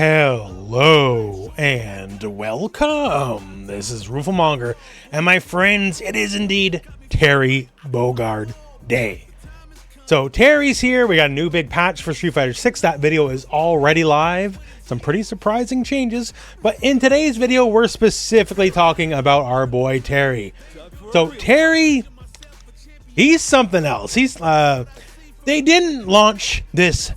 Hello and welcome. This is Rooflemonger, and my friends, it is indeed Terry Bogard Day. So Terry's here. We got a new big patch for Street Fighter 6. That video is already live. Some pretty surprising changes. But in today's video, we're specifically talking about our boy Terry. So Terry, he's something else. They didn't launch this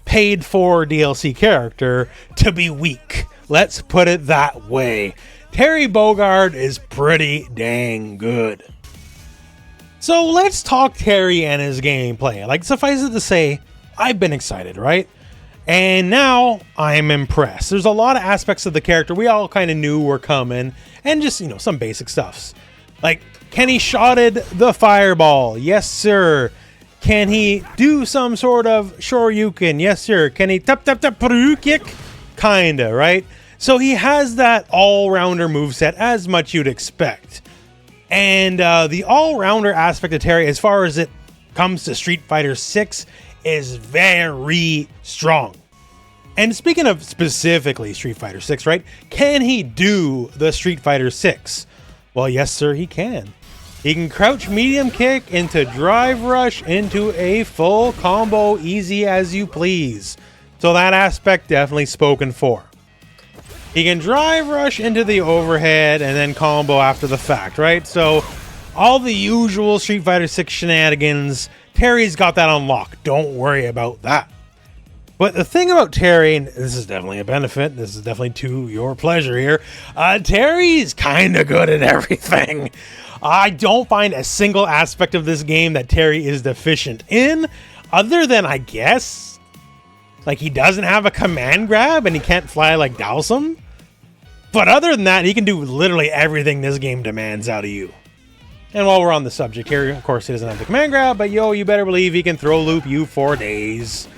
paid for DLC character to be weak. Let's put it that way. Terry Bogard is pretty dang good. So let's talk Terry and his gameplay. Like, suffice it to say, I've been excited, right? And now I'm impressed. There's a lot of aspects of the character we all kind of knew were coming, and just, some basic stuffs. Like, can he shotted the fireball? Yes, sir. Can he do some sort of shoryuken? Yes, sir. Can he tap kick? Kinda, right? So he has that all-rounder moveset, as much you'd expect. And the all-rounder aspect of Terry, as far as it comes to Street Fighter 6, is very strong. And speaking of specifically Street Fighter 6, right? Can he do the Street Fighter 6? Well, yes, sir, he can. He can crouch medium kick into drive rush into a full combo, easy as you please. So that aspect definitely spoken for. He can drive rush into the overhead and then combo after the fact, right? So all the usual Street Fighter 6 shenanigans, Terry's got that unlocked. Don't worry about that. But the thing about Terry, and this is definitely a benefit, this is definitely to your pleasure here, Terry's kind of good at everything. I don't find a single aspect of this game that Terry is deficient in, other than, I guess, like, he doesn't have a command grab and he can't fly like Dhalsim. But other than that, he can do literally everything this game demands out of you. And while we're on the subject here, of course, he doesn't have the command grab, but you better believe he can throw loop you for days.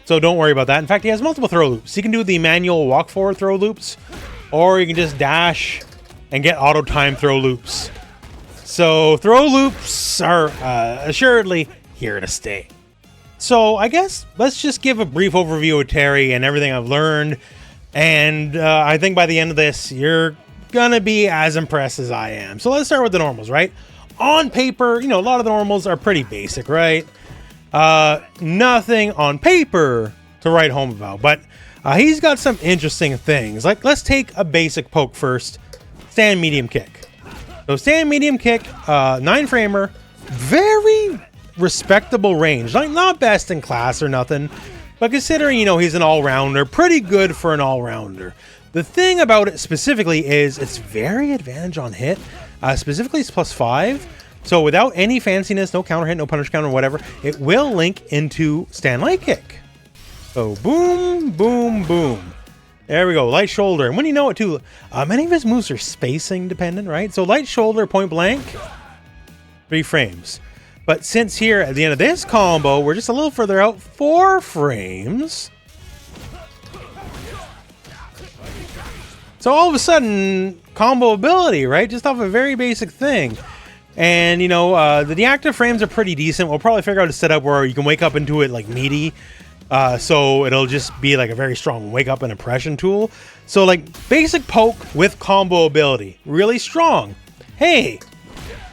So don't worry about that. In fact, he has multiple throw loops. He can do the manual walk forward throw loops, or you can just dash and get auto time throw loops. So throw loops are assuredly here to stay. So I guess let's just give a brief overview of Terry and everything I've learned. And I think by the end of this, you're going to be as impressed as I am. So let's start with the normals, right? On paper, a lot of the normals are pretty basic, right? Nothing on paper to write home about. But he's got some interesting things. Like, let's take a basic poke first. Stand medium kick. So stand medium kick, 9-framer, very respectable range. Like, not best in class or nothing, but considering, he's an all-rounder, pretty good for an all-rounder. The thing about it specifically is it's very advantage on hit. Specifically, it's +5. So without any fanciness, no counter hit, no punish counter, whatever, it will link into stand light kick. So boom, boom, boom. There we go, light shoulder. And when you know it too, many of his moves are spacing dependent, right? So light shoulder, point blank, 3 frames. But since here at the end of this combo, we're just a little further out, 4 frames. So all of a sudden, combo ability, right? Just off a very basic thing. And, the deactive frames are pretty decent. We'll probably figure out a setup where you can wake up into it like meaty. So it'll just be like a very strong wake up and impression tool. So like basic poke with combo ability, really strong. Hey,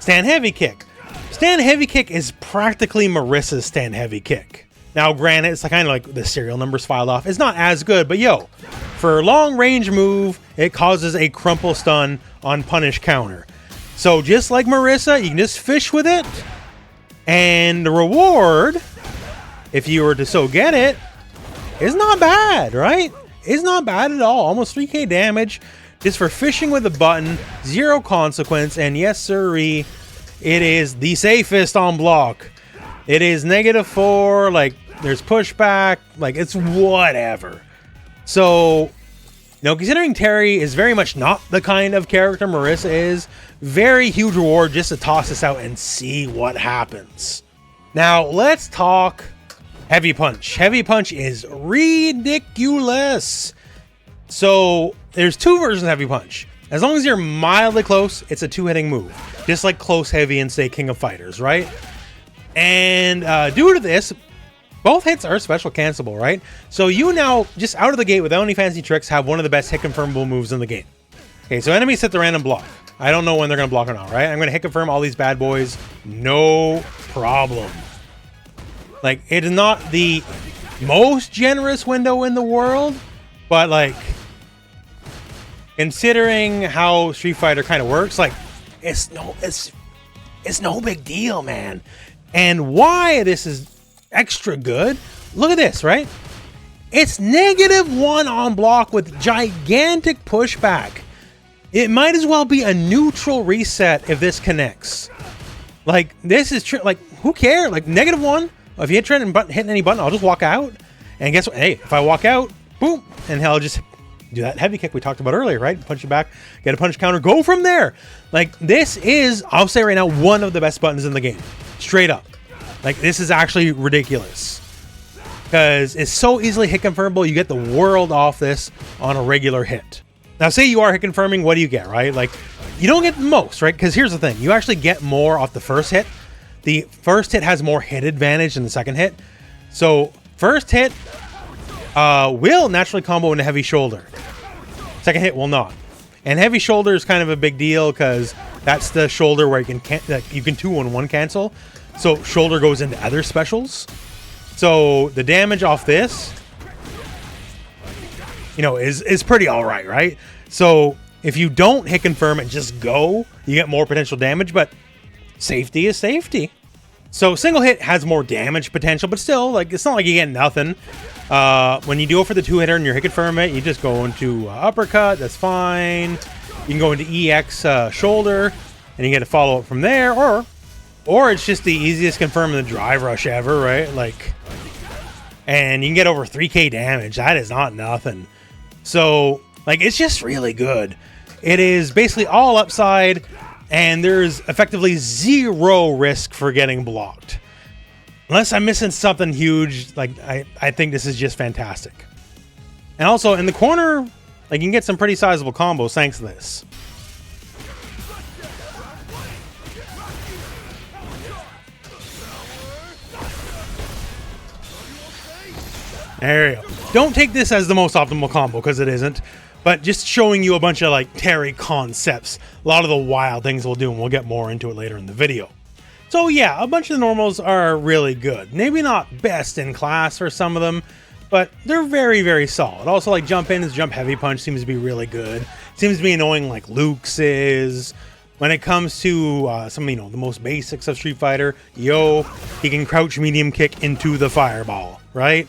stand heavy kick. Stand heavy kick is practically Marissa's stand heavy kick. Now granted, it's kind of like the serial numbers filed off. It's not as good, but for a long range move, it causes a crumple stun on punish counter. So just like Marissa, you can just fish with it. And the reward, if you were to so get it, is not bad, right? It's not bad at all. Almost 3k damage just for fishing with the button, 0 consequence, and yes sirree, it is the safest on block. It is -4, like there's pushback, like it's whatever. So, considering Terry is very much not the kind of character Marissa is, very huge reward just to toss this out and see what happens. Now, let's talk Heavy Punch. Heavy Punch is ridiculous. So there's 2 versions of Heavy Punch. As long as you're mildly close, it's a 2-hitting move. Just like close heavy in, say, King of Fighters, right? And due to this, Both hits are special cancelable, right? So you now, just out of the gate without any fancy tricks, have one of the best hit confirmable moves in the game. Okay, so enemies hit the random block. I don't know when they're going to block or not, right? I'm going to hit confirm all these bad boys. No problem. Like, it is not the most generous window in the world, but like, considering how Street Fighter kind of works, like, it's no big deal, man. And why this is extra good, look at this, right? It's -1 on block with gigantic pushback. It might as well be a neutral reset if this connects. Like, this is true. Like, who cares? Like, -1. If you hit trend and hitting any button, I'll just walk out. And guess what? Hey, if I walk out, boom, and hell, just do that heavy kick we talked about earlier, right? Punch you back, get a punch counter, go from there. Like, this is, I'll say right now, one of the best buttons in the game. Straight up. Like, this is actually ridiculous. Because it's so easily hit confirmable, you get the world off this on a regular hit. Now, say you are hit confirming, what do you get, right? Like, you don't get most, right? Because here's the thing. You actually get more off the first hit. The first hit has more hit advantage than the second hit. So, first hit will naturally combo into heavy shoulder. Second hit will not. And heavy shoulder is kind of a big deal because that's the shoulder where you can 2-on-1 cancel. So, shoulder goes into other specials. So, the damage off this, you know, is pretty alright, right? So, if you don't hit confirm and just go, you get more potential damage, but safety is safety. So, single hit has more damage potential, but still, like, it's not like you get nothing. When you do it for the 2-hitter and you're hit confirm it, you just go into uppercut, that's fine. You can go into EX shoulder, and you get a follow-up from there, or it's just the easiest confirm in the drive rush ever, right? Like, and you can get over 3k damage. That is not nothing. So, like, it's just really good. It is basically all upside, and there's effectively zero risk for getting blocked. Unless I'm missing something huge, like, I think this is just fantastic. And also, in the corner, like, you can get some pretty sizable combos thanks to this. There you go. Don't take this as the most optimal combo, because it isn't. But just showing you a bunch of, like, Terry concepts. A lot of the wild things we'll do, and we'll get more into it later in the video. So yeah, a bunch of the normals are really good. Maybe not best in class for some of them, but they're very, very solid. Also, like, jump in, his jump heavy punch seems to be really good. Seems to be annoying like Luke's is. When it comes to some, you know, the most basics of Street Fighter, he can crouch medium kick into the fireball, right?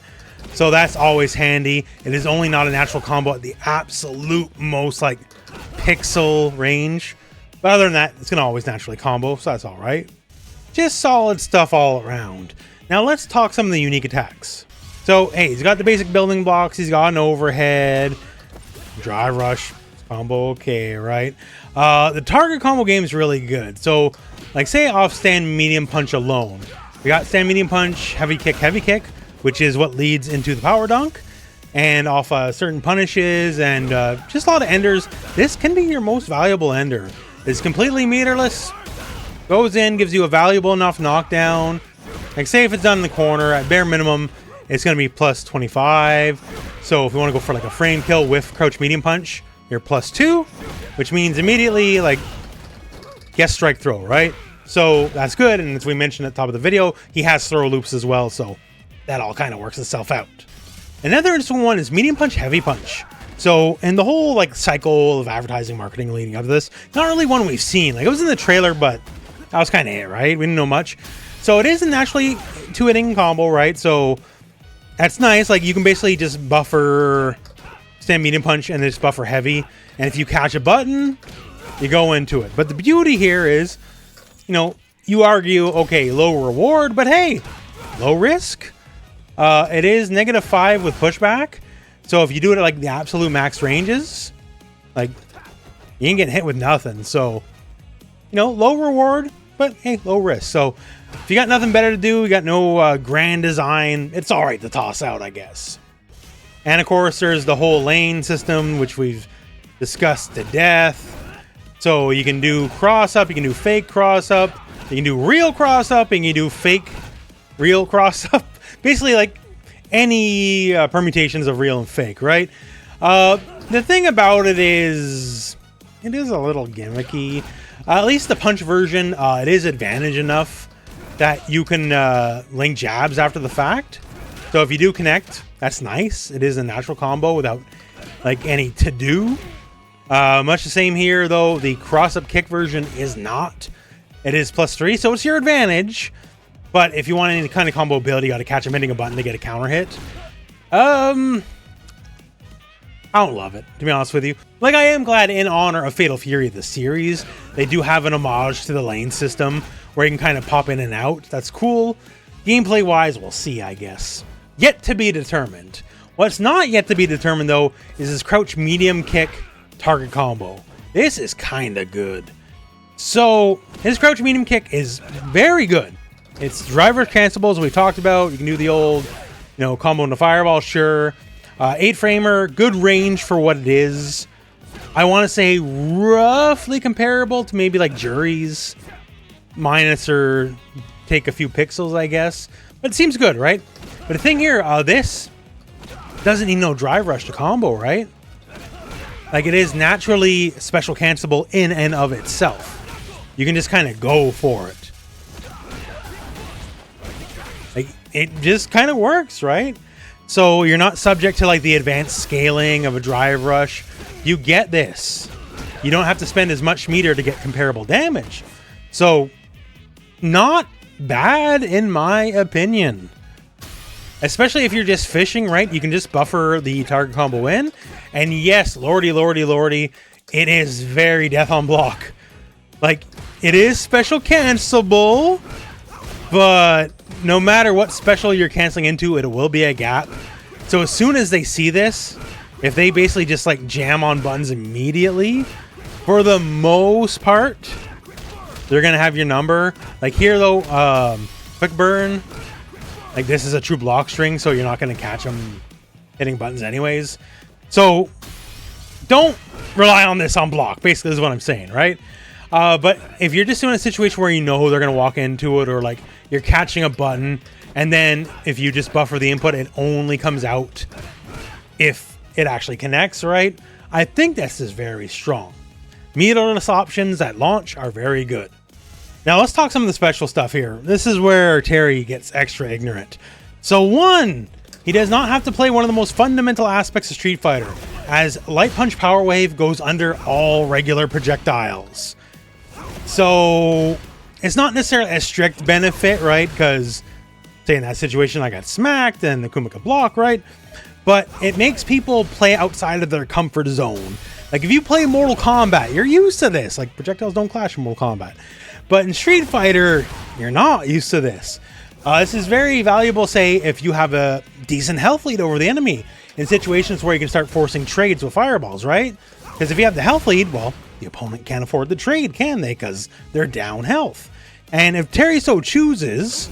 So that's always handy. It is only not a natural combo at the absolute most, like, pixel range. But other than that, it's going to always naturally combo, so that's all right. Just solid stuff all around. Now let's talk some of the unique attacks. So, hey, he's got the basic building blocks. He's got an overhead. Drive rush. Combo okay, right? The target combo game is really good. So, like, say off stand medium punch alone. We got stand medium punch, heavy kick, which is what leads into the power dunk. And off certain punishes and just a lot of enders. This can be your most valuable ender. It's completely meterless. Goes in, gives you a valuable enough knockdown. Like, say if it's done in the corner, at bare minimum, it's going to be plus 25. So if you want to go for, like, a frame kill with crouch medium punch, you're plus 2. Which means immediately, like, guess strike throw, right? So that's good. And as we mentioned at the top of the video, he has throw loops as well. So that all kind of works itself out. Another interesting one is medium punch, heavy punch. So, in the whole, like, cycle of advertising marketing leading up to this, not really one we've seen. Like, it was in the trailer, but that was kind of it, right? We didn't know much. So it is a naturally 2-hitting combo, right? So that's nice. Like, you can basically just buffer stand medium punch and then just buffer heavy. And if you catch a button, you go into it. But the beauty here is, you know, you argue, okay, low reward, but hey, low risk. It is -5 with pushback. So if you do it at, like, the absolute max ranges, like, you ain't getting hit with nothing. So, you know, low reward, but hey, low risk. So if you got nothing better to do, you got no grand design, it's all right to toss out, I guess. And of course, there's the whole lane system, which we've discussed to death. So you can do cross up, you can do fake cross up, you can do real cross up, and you can do fake real cross up. basically like any permutations of real and fake, right? The thing about it is a little gimmicky. At least the punch version, it is advantage enough that you can link jabs after the fact. So if you do connect, that's nice. It is a natural combo without like any to-do. Much the same here, though. The cross-up kick version is not. It is +3, so it's your advantage. But if you want any kind of combo ability, you got to catch him hitting a button to get a counter hit. I don't love it, to be honest with you. Like, I am glad in honor of Fatal Fury, the series, they do have an homage to the lane system where you can kind of pop in and out. That's cool. Gameplay-wise, we'll see, I guess. Yet to be determined. What's not yet to be determined, though, is this crouch medium kick target combo. This is kind of good. So, his crouch medium kick is very good. It's driver cancelable, as we talked about. You can do the old, combo into fireball, sure. 8-framer, good range for what it is. I want to say roughly comparable to maybe like Jury's, minus or take a few pixels, I guess. But it seems good, right? But the thing here, this doesn't need no drive rush to combo, right? Like, it is naturally special cancelable in and of itself. You can just kind of go for it. Like, it just kind of works, right? So you're not subject to like the advanced scaling of a drive rush. You get this. You don't have to spend as much meter to get comparable damage. So not bad in my opinion. Especially if you're just fishing, right? You can just buffer the target combo in. And yes, lordy, it is very death on block. Like, it is special cancelable, but no matter what special you're canceling into, it will be a gap. So as soon as they see this, if they basically just like jam on buttons immediately, for the most part, they're gonna have your number. Like here though, quick burn, like this is a true block string, so you're not gonna catch them hitting buttons anyways. So don't rely on this on block, basically is what I'm saying, right? But if you're just doing a situation where they're gonna walk into it, or like you're catching a button, and then if you just buffer the input, it only comes out if it actually connects, right? I think this is very strong. Meterless options at launch are very good. Now let's talk some of the special stuff here. This is where Terry gets extra ignorant. So one, he does not have to play one of the most fundamental aspects of Street Fighter, as Light Punch Power Wave goes under all regular projectiles. So it's not necessarily a strict benefit, right? Because say in that situation I got smacked and the Kumika block, right? But it makes people play outside of their comfort zone. Like if you play Mortal Kombat, you're used to this. Like projectiles don't clash in Mortal Kombat. But in Street Fighter, you're not used to this. This is very valuable, say, if you have a decent health lead over the enemy in situations where you can start forcing trades with fireballs, right? Because if you have the health lead, well, the opponent can't afford the trade, can they? Because they're down health. And if Terry so chooses,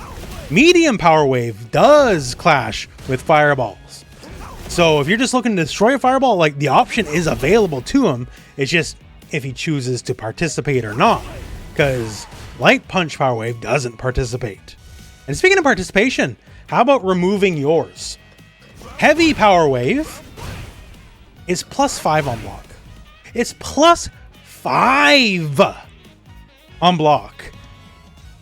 medium power wave does clash with fireballs. So if you're just looking to destroy a fireball, like the option is available to him. It's just if he chooses to participate or not. Because Light Punch Power Wave doesn't participate. And speaking of participation, how about removing yours? Heavy Power Wave is +5 on block. It's +5 on block.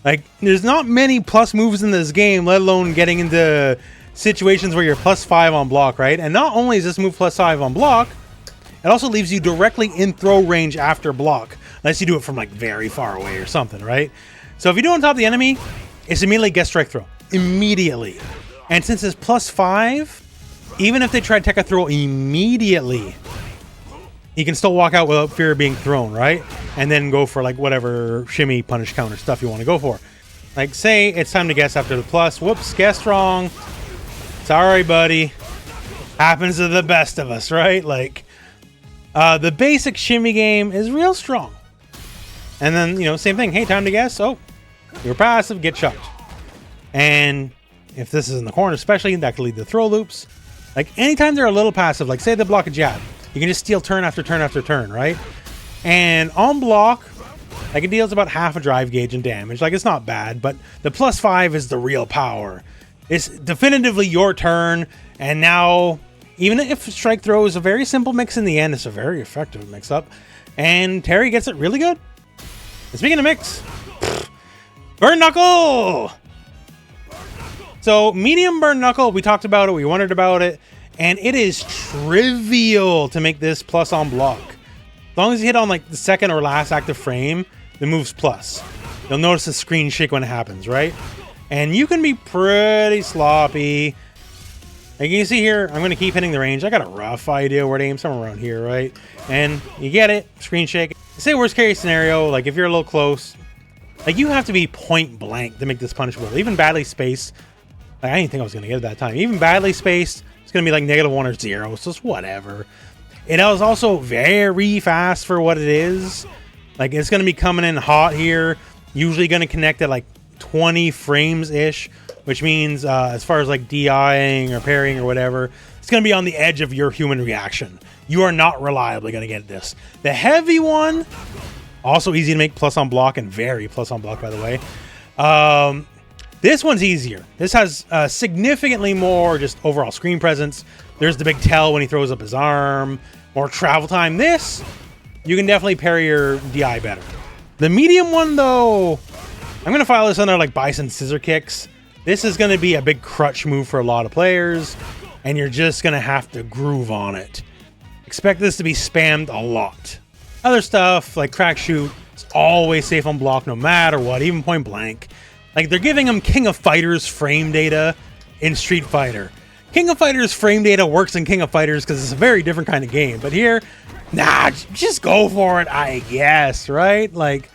Like, there's not many plus moves in this game, let alone getting into situations where you're +5 on block, right? And not only is this move +5 on block, it also leaves you directly in throw range after block. Unless you do it from like very far away or something, right? So if you do on top of the enemy, it's immediately get strike throw. Immediately. And since it's +5, even if they try to take a throw immediately, he can still walk out without fear of being thrown, right? And then go for like whatever shimmy, punish, counter stuff you want to go for. Like say it's time to guess after the plus. Whoops, guessed wrong. Sorry, buddy. Happens to the best of us, right? Like the basic shimmy game is real strong. And then, same thing. Hey, time to guess. Oh, you're passive, get chucked. And if this is in the corner especially, that could lead to throw loops. Like anytime they're a little passive, like say they block a jab, you can just steal turn after turn after turn, right? And on block, like it deals about half a drive gauge in damage. Like it's not bad, but the +5 is the real power. It's definitively your turn, and now, even if strike throw is a very simple mix in the end, it's a very effective mix-up, and Terry gets it really good. And speaking of mix, Burn Knuckle! So, medium Burn Knuckle, we talked about it, we wondered about it, and it is trivial to make this plus on block. As long as you hit on like the second or last active frame, the move's plus. You'll notice the screen shake when it happens, right? And you can be pretty sloppy. Like you can see here, I'm going to keep hitting the range. I got a rough idea where to aim, somewhere around here, right? And you get it, screen shake. Say worst case scenario, like if you're a little close, like you have to be point blank to make this punishable. Even badly spaced, like I didn't think I was going to get it that time. Even badly spaced, it's going to be like -1 or 0, so it's whatever. It is also very fast for what it is. Like it's going to be coming in hot here. Usually going to connect at like 20 frames-ish, which means as far as like DIing or parrying or whatever, it's going to be on the edge of your human reaction. You are not reliably going to get this. The heavy one, also easy to make plus on block, and very plus on block, by the way. This one's easier. This has significantly more just overall screen presence. There's the big tell when he throws up his arm. More travel time. This, you can definitely parry your DI better. The medium one, though, I'm going to file this under like Bison Scissor Kicks. This is going to be a big crutch move for a lot of players, and you're just going to have to groove on it. Expect this to be spammed a lot. Other stuff, like Crack Shoot, is always safe on block no matter what, even point blank. Like, they're giving him King of Fighters frame data in Street Fighter. King of Fighters frame data works in King of Fighters because it's a very different kind of game. But here, nah, just go for it, I guess, right? Like,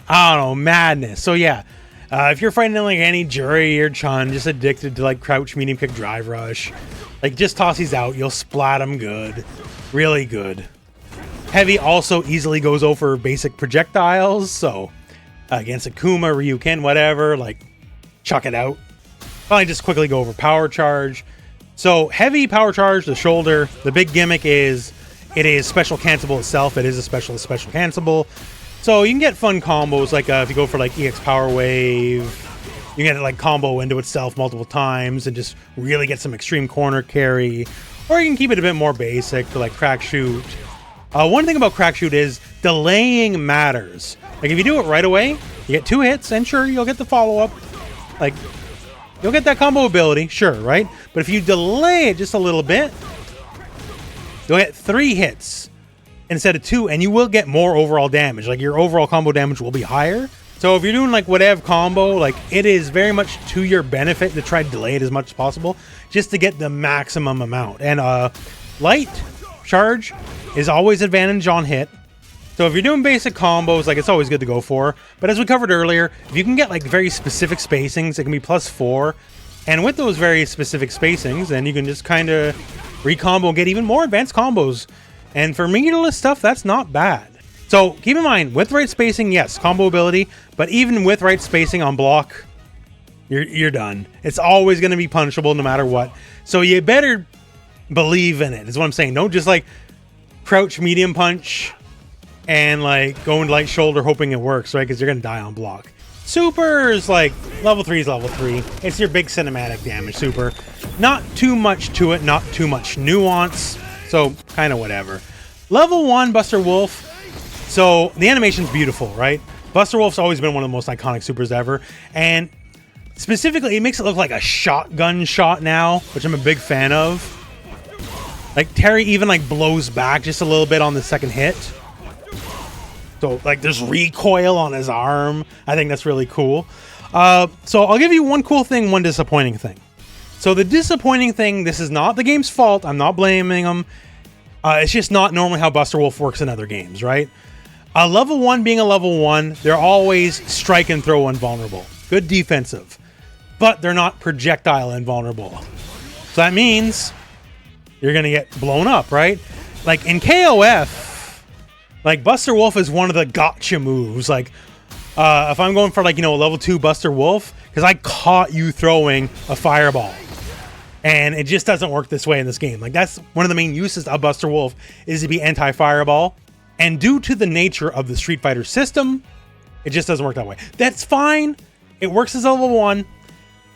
I don't know, madness. So yeah, if you're fighting like any Jury or Chun, just addicted to like crouch, medium kick, drive rush, like just toss these out, you'll splat them good. Really good. Heavy also easily goes over basic projectiles, so against Akuma, Ryuken, whatever, like chuck it out. Probably just quickly go over power charge. So heavy power charge, the shoulder. The big gimmick is it is special cancelable itself. It is a special cancelable. So you can get fun combos, like if you go for like EX Power Wave, you can get it like combo into itself multiple times and just really get some extreme corner carry. Or you can keep it a bit more basic to like Crack Shoot. One thing about Crack Shoot is delaying matters. Like if you do it right away, you get 2 hits, and sure, you'll get the follow-up. Like, you'll get that combo ability, sure, right? But if you delay it just a little bit, you'll get 3 hits instead of 2, and you will get more overall damage. Like, your overall combo damage will be higher. So if you're doing like whatever combo, like it is very much to your benefit to try to delay it as much as possible just to get the maximum amount. And light charge is always advantage on hit. So if you're doing basic combos, like it's always good to go for. But as we covered earlier, if you can get like very specific spacings, it can be +4. And with those very specific spacings, then you can just kind of recombo and get even more advanced combos. And for meterless stuff, that's not bad. So keep in mind, with right spacing, yes, combo ability. But even with right spacing on block, you're done. It's always going to be punishable no matter what. So you better believe in it, is what I'm saying. Don't just like crouch medium punch and like go into light shoulder hoping it works, right? Because you're going to die on block. Super is like level 3 is level 3. It's your big cinematic damage super. Not too much to it, not too much nuance. So kind of whatever. Level 1 Buster Wolf. So the animation's beautiful, right? Buster Wolf's always been one of the most iconic supers ever. And specifically, it makes it look like a shotgun shot now, which I'm a big fan of. Like Terry even like blows back just a little bit on the second hit. So like there's recoil on his arm. I think that's really cool. So I'll give you one cool thing, one disappointing thing. So the disappointing thing, this is not the game's fault. I'm not blaming them. It's just not normally how Buster Wolf works in other games, right? Level 1 being a level 1, they're always strike and throw invulnerable. Good defensive. But they're not projectile invulnerable. So that means you're going to get blown up, right? Like in KOF, like Buster Wolf is one of the gotcha moves. Like if I'm going for like, you know, a level 2 Buster Wolf, because I caught you throwing a fireball. And it just doesn't work this way in this game. Like that's one of the main uses of Buster Wolf is to be anti-fireball. And due to the nature of the Street Fighter system, it just doesn't work that way. That's fine. It works as a level 1.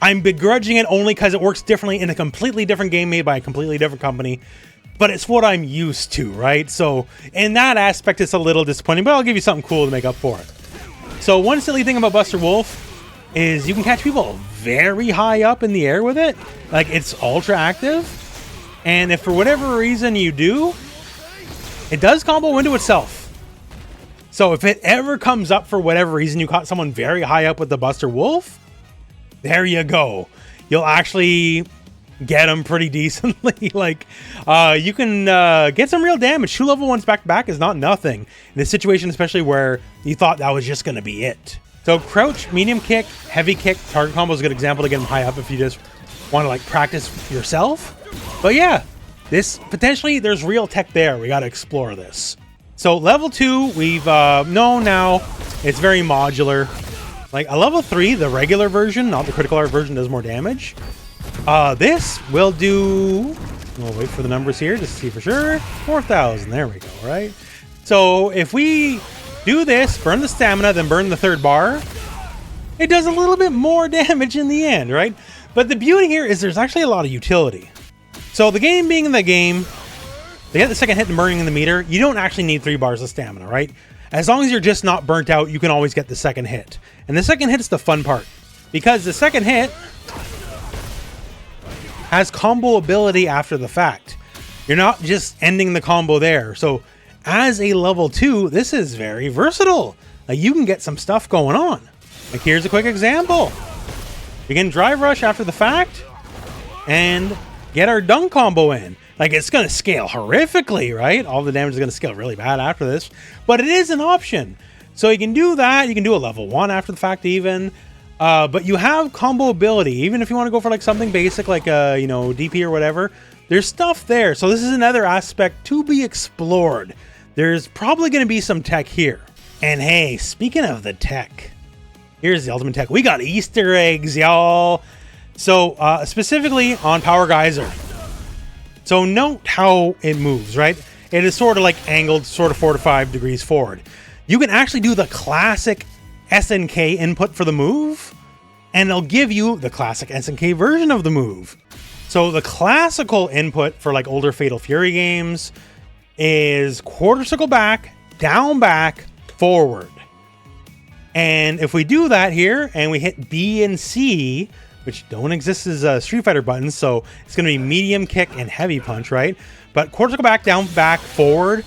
I'm begrudging it only because it works differently in a completely different game made by a completely different company. But it's what I'm used to, right? So in that aspect, it's a little disappointing, but I'll give you something cool to make up for it. So one silly thing about Buster Wolf is you can catch people very high up in the air with it. Like, it's ultra active. And if for whatever reason you do, it does combo into itself. So if it ever comes up for whatever reason, you caught someone very high up with the Buster Wolf, there you go. You'll actually get them pretty decently. Like, you can get some real damage. 2 level 1s back to back is not nothing in this situation, especially where you thought that was just going to be it. So crouch, medium kick, heavy kick, target combo is a good example to get them high up if you just want to like practice yourself. But yeah, this potentially there's real tech there. We got to explore this. So level 2, we've known now it's very modular. Like a level 3, the regular version, not the critical art version, does more damage. This will do, we'll wait for the numbers here just to see for sure. 4,000, there we go, right? So if we do this, burn the stamina, then burn the 3rd bar, it does a little bit more damage in the end, right? But the beauty here is there's actually a lot of utility. So the game being in the game, they get the 2nd hit and burning in the meter, you don't actually need 3 bars of stamina, right? As long as you're just not burnt out, you can always get the 2nd hit. And the 2nd hit is the fun part, because the 2nd hit has combo ability after the fact. You're not just ending the combo there. So as a level 2, this is very versatile. Like, you can get some stuff going on. Like, here's a quick example. We can drive rush after the fact and get our dunk combo in. Like, it's going to scale horrifically, right? All the damage is going to scale really bad after this, but it is an option. So you can do that. You can do a level 1 after the fact even. But you have combo ability, even if you want to go for like something basic like you know, DP or whatever. There's stuff there. So this is another aspect to be explored. There's probably going to be some tech here. And hey, speaking of the tech, here's the ultimate tech. We got Easter eggs, y'all. So specifically on Power Geyser. So note how it moves, right? It is sort of like angled sort of 4 to 5 degrees forward. You can actually do the classic SNK input for the move, and it'll give you the classic SNK version of the move. So the classical input for like older Fatal Fury games is quarter circle back, down back, forward. And if we do that here and we hit B and C, which don't exist as Street Fighter buttons, so it's going to be medium kick and heavy punch, right? But quarter circle back, down back, forward,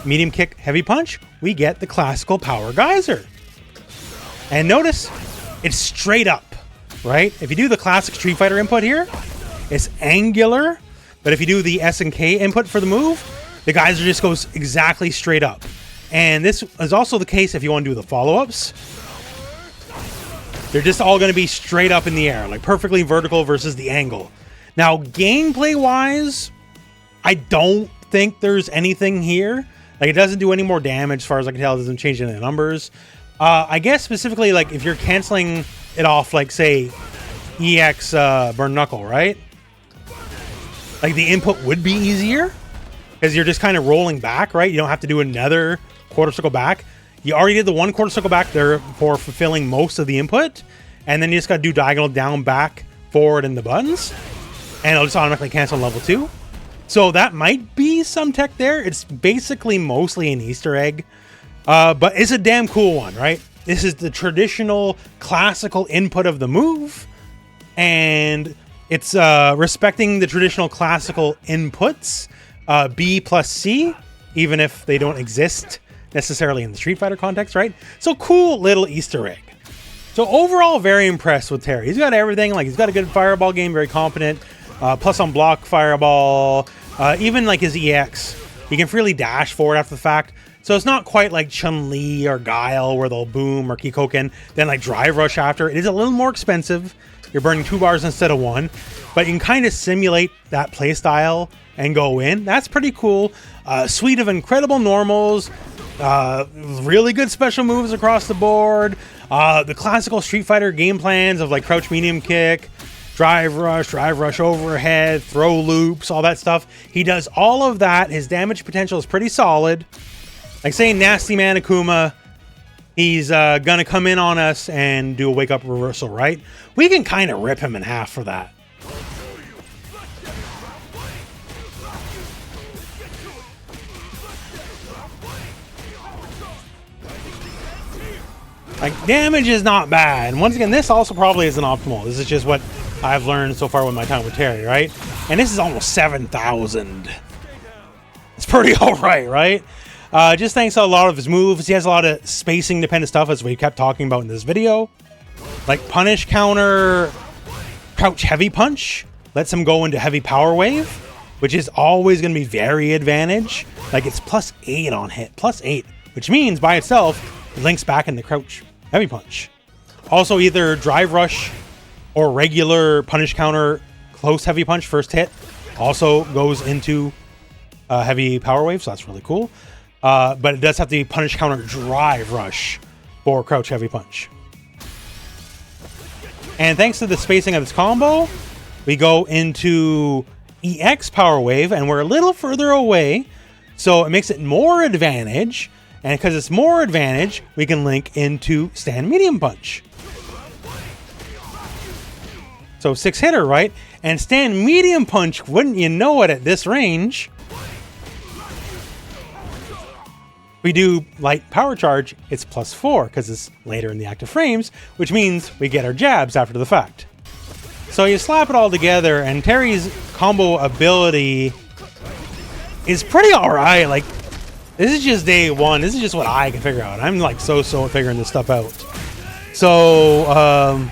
medium kick, heavy punch, we get the classical Power Geyser. And notice, it's straight up, right? If you do the classic Street Fighter input here, it's angular. But if you do the SNK input for the move, the geyser just goes exactly straight up. And this is also the case if you want to do the follow-ups. They're just all going to be straight up in the air, like perfectly vertical versus the angle. Now, gameplay-wise, I don't think there's anything here. Like, it doesn't do any more damage, as far as I can tell. It doesn't change any of the numbers. I guess specifically, like, if you're canceling it off, like, say, EX Burn Knuckle, right? Like, the input would be easier, because you're just kind of rolling back, right? You don't have to do another quarter circle back. You already did the 1 quarter circle back there for fulfilling most of the input, and then you just got to do diagonal down, back, forward in the buttons, and it'll just automatically cancel on level 2. So that might be some tech there. It's basically mostly an Easter egg. But it's a damn cool one, right? This is the traditional classical input of the move, and it's respecting the traditional classical inputs, B plus C, even if they don't exist necessarily in the Street Fighter context, right? So cool little Easter egg. So overall, very impressed with Terry. He's got everything. Like, he's got a good fireball game, very competent. Plus on block fireball, even like his EX, he can freely dash forward after the fact. So it's not quite like Chun-Li or Guile where they'll boom, or Kikoken, then like drive rush after. It is a little more expensive. You're burning 2 bars instead of 1, but you can kind of simulate that play style and go in. That's pretty cool. Suite of incredible normals, really good special moves across the board. The classical Street Fighter game plans of like crouch, medium kick, drive rush overhead, throw loops, all that stuff. He does all of that. His damage potential is pretty solid. Like saying Nasty Man Akuma, he's gonna come in on us and do a wake up reversal, right? We can kind of rip him in half for that. Like, damage is not bad. And once again, this also probably isn't optimal. This is just what I've learned so far with my time with Terry, right? And this is almost 7,000. It's pretty alright, right? Just thanks to a lot of his moves. He has a lot of spacing dependent stuff, as we kept talking about in this video. Like punish, counter, crouch, heavy punch. Lets him go into heavy power wave, which is always going to be very advantage. Like it's +8 on hit, +8, which means by itself, it links back into crouch, heavy punch. Also either drive rush or regular punish, counter, close heavy punch first hit. Also goes into heavy power wave, so that's really cool. But it does have to be punish, counter, drive rush for crouch, heavy punch. And thanks to the spacing of this combo, we go into EX power wave, and we're a little further away, so it makes it more advantage. And because it's more advantage, we can link into stand medium punch. So 6-hitter, right? And stand medium punch, wouldn't you know it, at this range? We do light power charge, it's +4 because it's later in the active frames, which means we get our jabs after the fact. So you slap it all together, and Terry's combo ability is pretty alright. Like, this is just day one. This is just what I can figure out. I'm like so figuring this stuff out. So,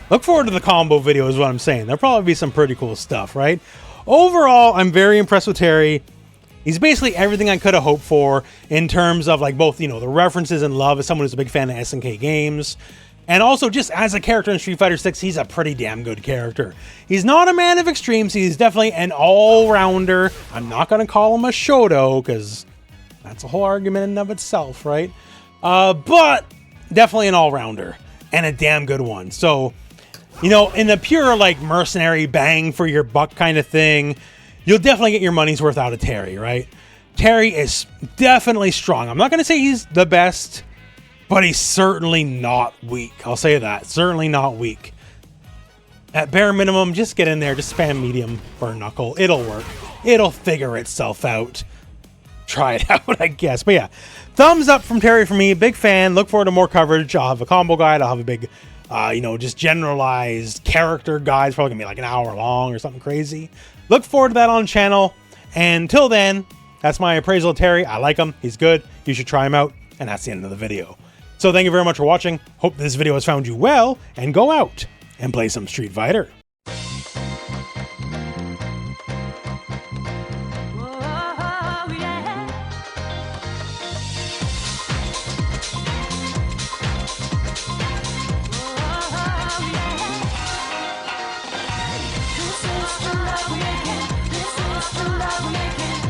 look forward to the combo video is what I'm saying. There'll probably be some pretty cool stuff, right? Overall, I'm very impressed with Terry. He's basically everything I could have hoped for in terms of like both, you know, the references and love as someone who's a big fan of SNK games. And also just as a character in Street Fighter 6, he's a pretty damn good character. He's not a man of extremes. He's definitely an all-rounder. I'm not going to call him a Shoto because that's a whole argument in and of itself, right? But definitely an all-rounder and a damn good one. So, you know, in the pure like mercenary bang for your buck kind of thing, you'll definitely get your money's worth out of Terry, right? Terry is definitely strong. I'm not going to say he's the best, but he's certainly not weak. I'll say that. Certainly not weak. At bare minimum, just get in there, just spam medium burn knuckle. It'll work. It'll figure itself out. Try it out, I guess. But yeah, thumbs up from Terry for me. Big fan. Look forward to more coverage. I'll have a combo guide. I'll have a big, you know, just generalized character guide. It's probably going to be like an hour long or something crazy. Look forward to that on the channel. And until then, that's my appraisal of Terry. I like him. He's good. You should try him out. And that's the end of the video. So thank you very much for watching. Hope this video has found you well. And go out and play some Street Fighter. This is the love making.